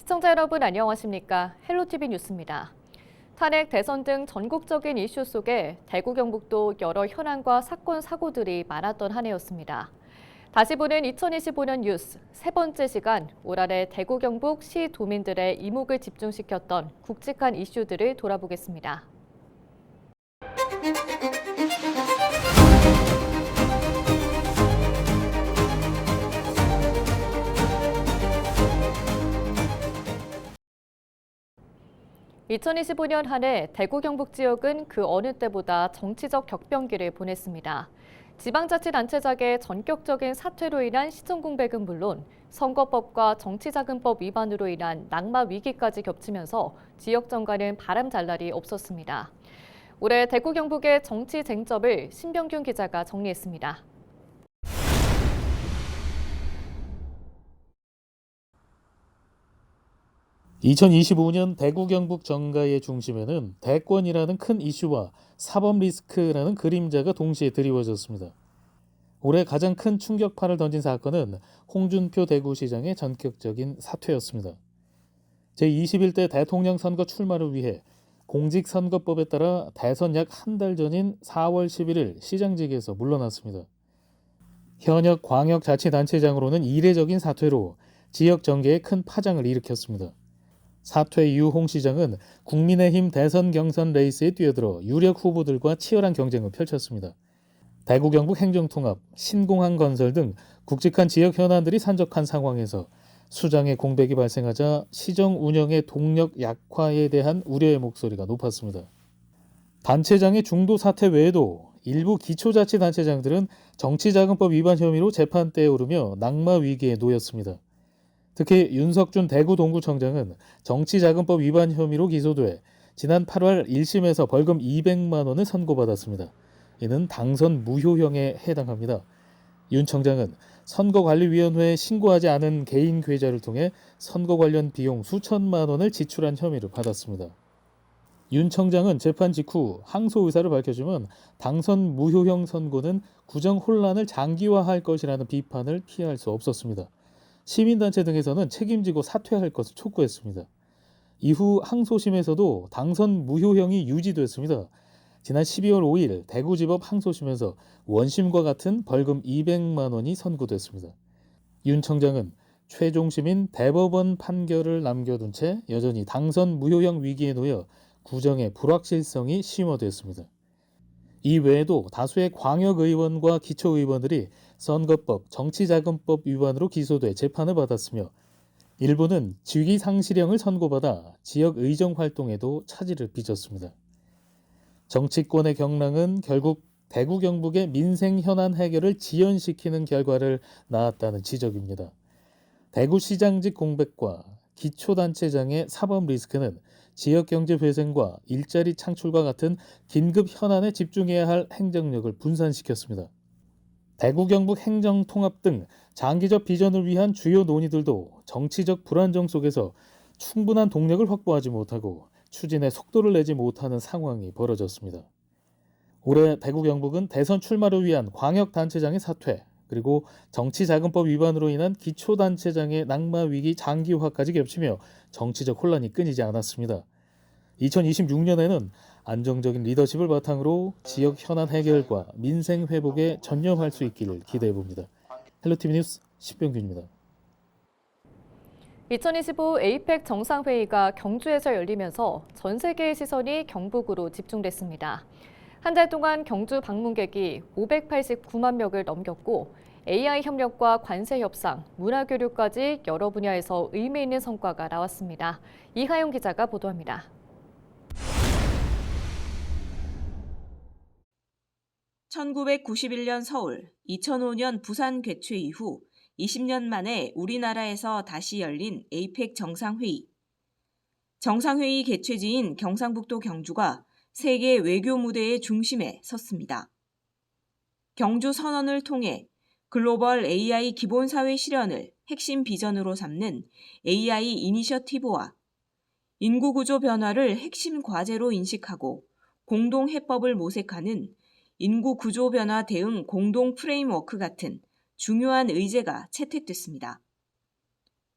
시청자 여러분 안녕하십니까? 헬로티비 뉴스입니다. 탄핵, 대선 등 전국적인 이슈 속에 대구 경북도 여러 현안과 사건, 사고들이 많았던 한 해였습니다. 다시 보는 2025년 뉴스 세 번째 시간, 올 한해 대구 경북 시 도민들의 이목을 집중시켰던 굵직한 이슈들을 돌아보겠습니다. 2025년 한 해 대구 경북 지역은 그 어느 때보다 정치적 격변기를 보냈습니다. 지방자치단체장의 전격적인 사퇴로 인한 시정 공백은 물론 선거법과 정치자금법 위반으로 인한 낙마 위기까지 겹치면서 지역 정가는 바람잘 날이 없었습니다. 올해 대구 경북의 정치 쟁점을 신병균 기자가 정리했습니다. 2025년 대구 경북 정가의 중심에는 대권이라는 큰 이슈와 사법 리스크라는 그림자가 동시에 드리워졌습니다. 올해 가장 큰 충격파를 던진 사건은 홍준표 대구시장의 전격적인 사퇴였습니다. 제21대 대통령 선거 출마를 위해 공직선거법에 따라 대선 약 한 달 전인 4월 11일 시장직에서 물러났습니다. 현역 광역자치단체장으로는 이례적인 사퇴로 지역 정계에 큰 파장을 일으켰습니다. 사퇴 이후 홍 시장은 국민의힘 대선 경선 레이스에 뛰어들어 유력 후보들과 치열한 경쟁을 펼쳤습니다. 대구 경북 행정통합, 신공항 건설 등 굵직한 지역 현안들이 산적한 상황에서 수장의 공백이 발생하자 시정 운영의 동력 약화에 대한 우려의 목소리가 높았습니다. 단체장의 중도 사퇴 외에도 일부 기초자치단체장들은 정치자금법 위반 혐의로 재판대에 오르며 낙마 위기에 놓였습니다. 특히 윤석준 대구 동구청장은 정치자금법 위반 혐의로 기소돼 지난 8월 1심에서 벌금 200만 원을 선고받았습니다. 이는 당선 무효형에 해당합니다. 윤 청장은 선거관리위원회에 신고하지 않은 개인 계좌를 통해 선거 관련 비용 수천만 원을 지출한 혐의를 받았습니다. 윤 청장은 재판 직후 항소 의사를 밝혔지만 당선 무효형 선고는 구정 혼란을 장기화할 것이라는 비판을 피할 수 없었습니다. 시민단체 등에서는 책임지고 사퇴할 것을 촉구했습니다. 이후 항소심에서도 당선 무효형이 유지됐습니다. 지난 12월 5일 대구지법 항소심에서 원심과 같은 벌금 200만 원이 선고됐습니다. 윤 청장은 최종심인 대법원 판결을 남겨둔 채 여전히 당선 무효형 위기에 놓여 구정의 불확실성이 심화됐습니다. 이 외에도 다수의 광역의원과 기초의원들이 선거법, 정치자금법 위반으로 기소돼 재판을 받았으며 일부는 직위상실형을 선고받아 지역 의정 활동에도 차질을 빚었습니다. 정치권의 경랑은 결국 대구 경북의 민생 현안 해결을 지연시키는 결과를 낳았다는 지적입니다. 대구시장직 공백과 기초단체장의 사법 리스크는 지역경제 회생과 일자리 창출과 같은 긴급 현안에 집중해야 할 행정력을 분산시켰습니다. 대구 경북 행정통합 등 장기적 비전을 위한 주요 논의들도 정치적 불안정 속에서 충분한 동력을 확보하지 못하고 추진에 속도를 내지 못하는 상황이 벌어졌습니다. 올해 대구 경북은 대선 출마를 위한 광역단체장의 사퇴, 그리고 정치자금법 위반으로 인한 기초단체장의 낙마 위기 장기화까지 겹치며 정치적 혼란이 끊이지 않았습니다. 2026년에는 안정적인 리더십을 바탕으로 지역 현안 해결과 민생 회복에 전념할 수 있기를 기대해봅니다. 헬로티비 뉴스 신병균입니다. 2025 에이펙 정상회의가 경주에서 열리면서 전 세계의 시선이 경북으로 집중됐습니다. 한 달 동안 경주 방문객이 589만 명을 넘겼고 AI 협력과 관세 협상, 문화 교류까지 여러 분야에서 의미 있는 성과가 나왔습니다. 이하영 기자가 보도합니다. (1991년) 서울, 2005년 부산 개최 이후 20년 만에 우리나라에서 다시 열린 에이펙 정상회의. 정상회의 개최지인 경상북도 경주가 세계 외교 무대의 중심에 섰습니다. 경주 선언을 통해 글로벌 AI 기본사회 실현을 핵심 비전으로 삼는 AI 이니셔티브와 인구구조 변화를 핵심 과제로 인식하고 공동 해법을 모색하는 인구구조 변화 대응 공동 프레임워크 같은 중요한 의제가 채택됐습니다.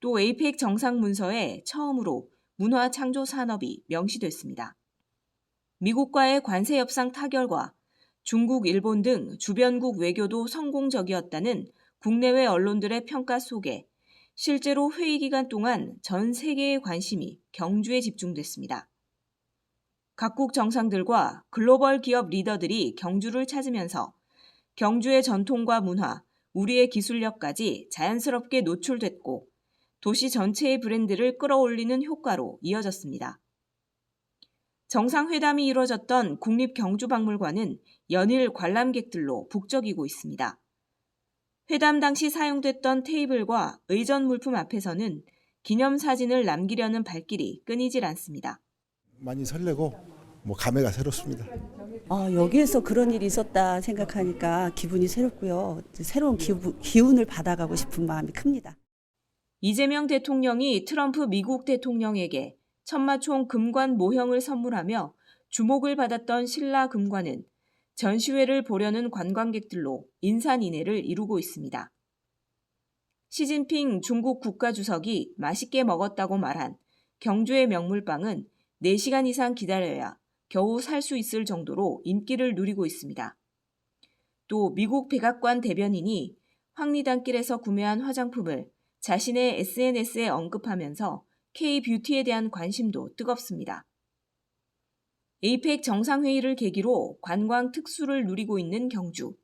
또 에이펙 정상 문서에 처음으로 문화 창조 산업이 명시됐습니다. 미국과의 관세 협상 타결과 중국, 일본 등 주변국 외교도 성공적이었다는 국내외 언론들의 평가 속에 실제로 회의 기간 동안 전 세계의 관심이 경주에 집중됐습니다. 각국 정상들과 글로벌 기업 리더들이 경주를 찾으면서 경주의 전통과 문화, 우리의 기술력까지 자연스럽게 노출됐고 도시 전체의 브랜드를 끌어올리는 효과로 이어졌습니다. 정상회담이 이뤄졌던 국립경주박물관은 연일 관람객들로 북적이고 있습니다. 회담 당시 사용됐던 테이블과 의전 물품 앞에서는 기념사진을 남기려는 발길이 끊이질 않습니다. 많이 설레고 감회가 새롭습니다. 여기에서 그런 일이 있었다 생각하니까 기분이 새롭고요. 새로운 기운을 받아가고 싶은 마음이 큽니다. 이재명 대통령이 트럼프 미국 대통령에게 천마총 금관 모형을 선물하며 주목을 받았던 신라 금관은 전시회를 보려는 관광객들로 인산인해를 이루고 있습니다. 시진핑 중국 국가주석이 맛있게 먹었다고 말한 경주의 명물빵은 4시간 이상 기다려야 겨우 살 수 있을 정도로 인기를 누리고 있습니다. 또 미국 백악관 대변인이 황리단길에서 구매한 화장품을 자신의 SNS에 언급하면서 K-뷰티에 대한 관심도 뜨겁습니다. 에이펙 정상회의를 계기로 관광 특수를 누리고 있는 경주.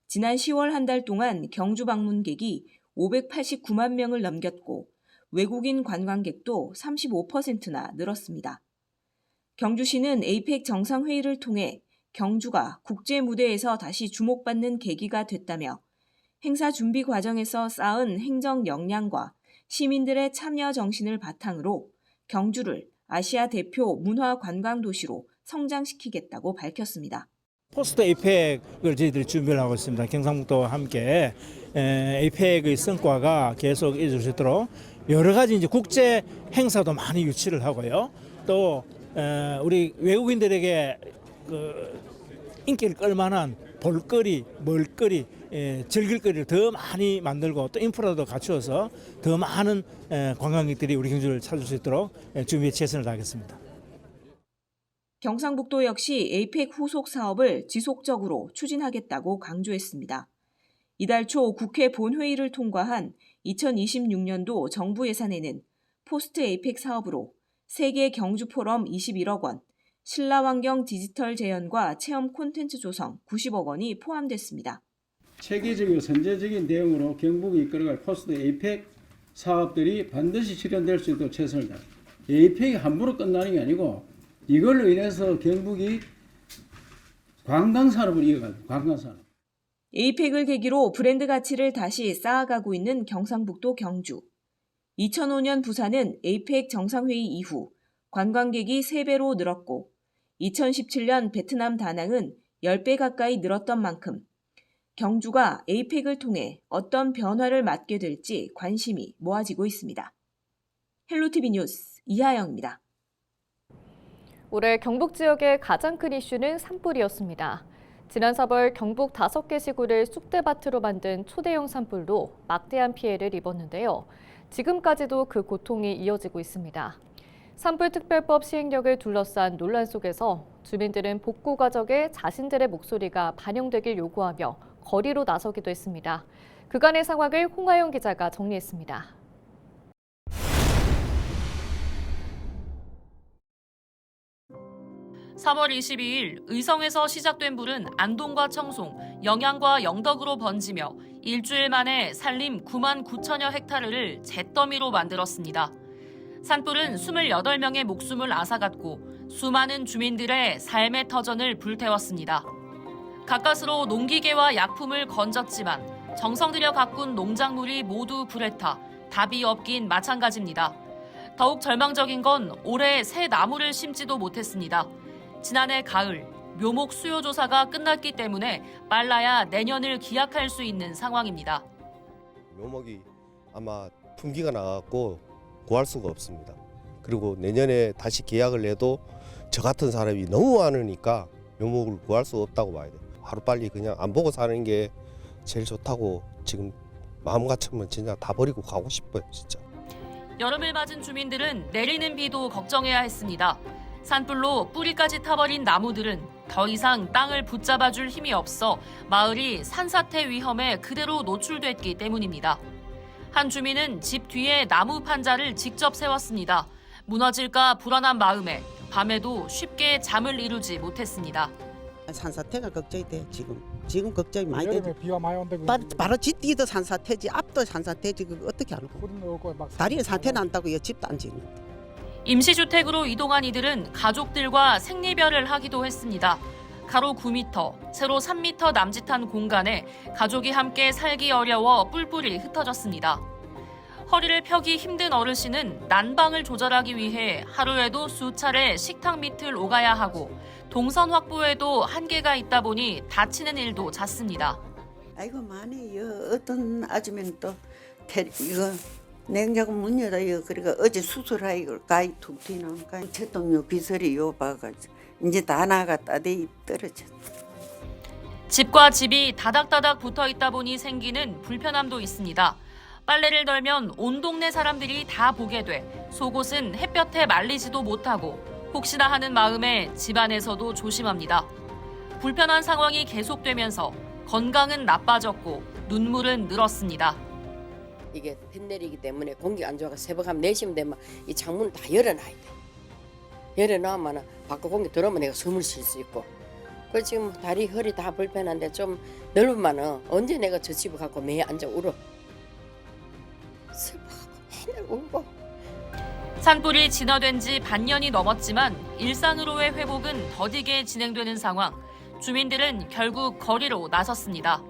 지난 10월 한 달 동안 경주 방문객이 589만 명을 넘겼고 외국인 관광객도 35%나 늘었습니다. 경주시는 에이펙 정상회의를 통해 경주가 국제 무대에서 다시 주목받는 계기가 됐다며 행사 준비 과정에서 쌓은 행정 역량과 시민들의 참여 정신을 바탕으로 경주를 아시아 대표 문화 관광 도시로 성장시키겠다고 밝혔습니다. 포스트 에이펙을 저희들이 준비를 하고 있습니다. 경상북도와 함께 에이펙의 성과가 계속 이어질 수 있도록 여러 가지 이제 국제 행사도 많이 유치를 하고요. 또 우리 외국인들에게 인기를 끌만한 볼거리, 먹거리, 즐길거리를 더 많이 만들고 또 인프라도 갖추어서 더 많은 관광객들이 우리 경주를 찾을 수 있도록 준비에 최선을 다하겠습니다. 경상북도 역시 에이펙 후속 사업을 지속적으로 추진하겠다고 강조했습니다. 이달 초 국회 본회의를 통과한 2026년도 정부 예산에는 포스트 에이펙 사업으로 세계 경주 포럼 21억 원, 신라환경 디지털 재현과 체험 콘텐츠 조성 90억 원이 포함됐습니다. 체계적이고 선제적인 대응으로 경북이 이끌어갈 포스트 에이펙 사업들이 반드시 실현될 수 있도록 최선을 다합니다. 에이펙이 함부로 끝나는 게 아니고 이걸로 인해서 경북이 관광산업을 이어갑니다. 관광산업. 에이펙을 계기로 브랜드 가치를 다시 쌓아가고 있는 경상북도 경주. 2005년 부산은 에이펙 정상회의 이후 관광객이 3배로 늘었고 2017년 베트남 다낭은 10배 가까이 늘었던 만큼 경주가 에이펙을 통해 어떤 변화를 맞게 될지 관심이 모아지고 있습니다. 헬로티비 뉴스 이하영입니다. 올해 경북 지역의 가장 큰 이슈는 산불이었습니다. 지난 4월 경북 5개 시구를 쑥대밭으로 만든 초대형 산불로 막대한 피해를 입었는데요. 지금까지도 그 고통이 이어지고 있습니다. 산불특별법 시행령을 둘러싼 논란 속에서 주민들은 복구 과정에 자신들의 목소리가 반영되길 요구하며 거리로 나서기도 했습니다. 그간의 상황을 홍하영 기자가 정리했습니다. 3월 22일 의성에서 시작된 불은 안동과 청송, 영양과 영덕으로 번지며 일주일 만에 산림 9만 9천여 헥타르를 잿더미로 만들었습니다. 산불은 28명의 목숨을 앗아갔고 수많은 주민들의 삶의 터전을 불태웠습니다. 가까스로 농기계와 약품을 건졌지만 정성 들여 가꾼 농작물이 모두 불에 타 답이 없긴 마찬가지입니다. 더욱 절망적인 건 올해 새 나무를 심지도 못했습니다. 지난해 가을 묘목 수요 조사가 끝났기 때문에 빨라야 내년을 기약할 수 있는 상황입니다. 묘목이 아마 품기가 나갔고 구할 수가 없습니다. 그리고 내년에 다시 계약을 해도 저 같은 사람이 너무 많으니까 묘목을 구할 수 없다고 봐야 돼요. 하루빨리 그냥 안 보고 사는 게 제일 좋다고 지금 마음 같으면 진짜 다 버리고 가고 싶어요, 진짜. 여름을 맞은 주민들은 내리는 비도 걱정해야 했습니다. 산불로 뿌리까지 타버린 나무들은 더 이상 땅을 붙잡아줄 힘이 없어 마을이 산사태 위험에 그대로 노출됐기 때문입니다. 한 주민은 집 뒤에 나무 판자를 직접 세웠습니다. 무너질까 불안한 마음에 밤에도 쉽게 잠을 이루지 못했습니다. 산사태가 걱정이 돼 지금 걱정이 많이 되지. 여름에 비가 많이 온다고. 바로 뒷뒤도 산사태지 앞도 산사태지 그거 어떻게 알고. 다리에 사태 난다고 집도 안 짓는데. 임시주택으로 이동한 이들은 가족들과 생리별을 하기도 했습니다. 가로 9m, 세로 3m 남짓한 공간에 가족이 함께 살기 어려워 뿔뿔이 흩어졌습니다. 허리를 펴기 힘든 어르신은 난방을 조절하기 위해 하루에도 수차례 식탁 밑을 오가야 하고 동선 확보에도 한계가 있다 보니 다치는 일도 잦습니다. 아이고 많이 어떤 아줌마는 또 이거 냉장고 문 열어 그러니까 어제 수술하 이걸 가이 툭 튀나니까 제동요 비설이 요 봐가지고 이제 다 나갔다 내 떨어졌어. 집과 집이 다닥다닥 붙어 있다 보니 생기는 불편함도 있습니다. 빨래를 널면 온 동네 사람들이 다 보게 돼 속옷은 햇볕에 말리지도 못하고 혹시나 하는 마음에 집안에서도 조심합니다. 불편한 상황이 계속되면서 건강은 나빠졌고 눈물은 늘었습니다. 이게 햇 내리기 때문에 공기가 안 좋아서 새벽 한 4시면 되면 이 창문을 다 열어놔야 돼. 열어놔야만 밖에 공기 들어오면 내가 숨을 쉴 수 있고. 그래서 지금 다리 허리 다 불편한데 좀 넓으면 언제 내가 저 집에 가고 매일 앉아 울어. 슬퍼하고 맨날 울고. 산불이 진화된 지 반년이 넘었지만 일상으로의 회복은 더디게 진행되는 상황. 주민들은 결국 거리로 나섰습니다.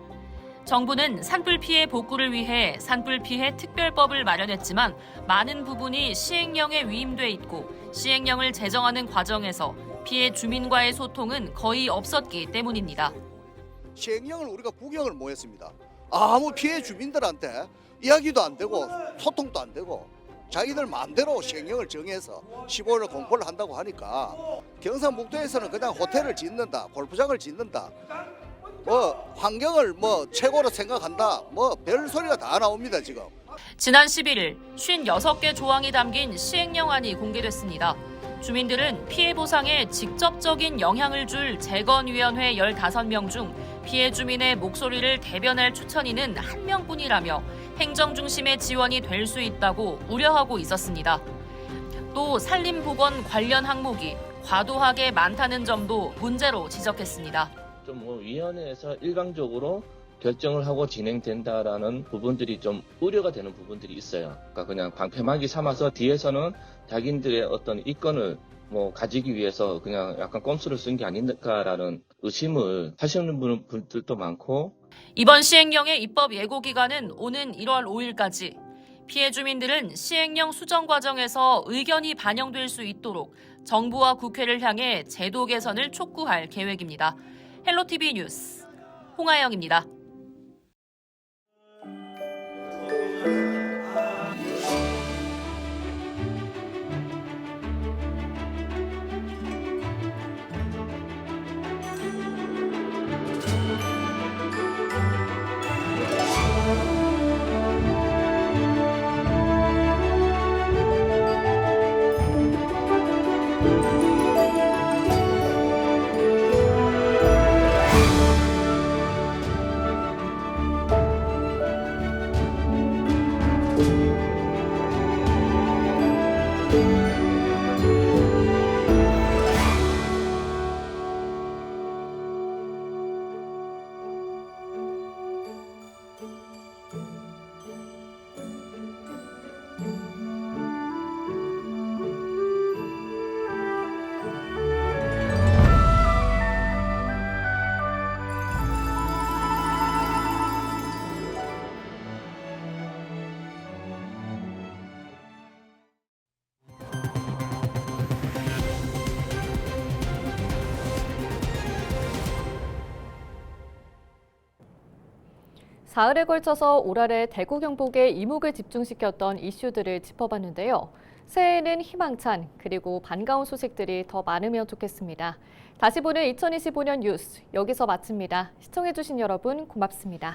정부는 산불 피해 복구를 위해 산불 피해 특별법을 마련했지만 많은 부분이 시행령에 위임돼 있고 시행령을 제정하는 과정에서 피해 주민과의 소통은 거의 없었기 때문입니다. 시행령을 우리가 구경을 못 했습니다. 아무 피해 주민들한테 이야기도 안 되고 소통도 안 되고 자기들 마음대로 시행령을 정해서 15일 공포를 한다고 하니까 경상북도에서는 그냥 호텔을 짓는다, 골프장을 짓는다, 환경을 최고로 생각한다, 별 소리가 다 나옵니다 지금. 지난 11일 56개 조항이 담긴 시행령안이 공개됐습니다. 주민들은 피해 보상에 직접적인 영향을 줄 재건위원회 15명 중 피해 주민의 목소리를 대변할 추천인은 1명뿐이라며 행정 중심의 지원이 될 수 있다고 우려하고 있었습니다. 또 산림보건 관련 항목이 과도하게 많다는 점도 문제로 지적했습니다. 좀 위원회에서 일방적으로 결정을 하고 진행된다라는 부분들이 좀 우려가 되는 부분들이 있어요. 그러니까 그냥 방패막이 삼아서 뒤에서는 자기들의 어떤 이권을 가지기 위해서 그냥 약간 꼼수를 쓴 게 아닐까라는 의심을 하시는 분들도 많고. 이번 시행령의 입법 예고 기간은 오는 1월 5일까지. 피해 주민들은 시행령 수정 과정에서 의견이 반영될 수 있도록 정부와 국회를 향해 제도 개선을 촉구할 계획입니다. 헬로티비 뉴스 홍아영입니다. 사흘에 걸쳐서 올 한해 대구 경북에 이목을 집중시켰던 이슈들을 짚어봤는데요. 새해에는 희망찬 그리고 반가운 소식들이 더 많으면 좋겠습니다. 다시 보는 2025년 뉴스 여기서 마칩니다. 시청해주신 여러분 고맙습니다.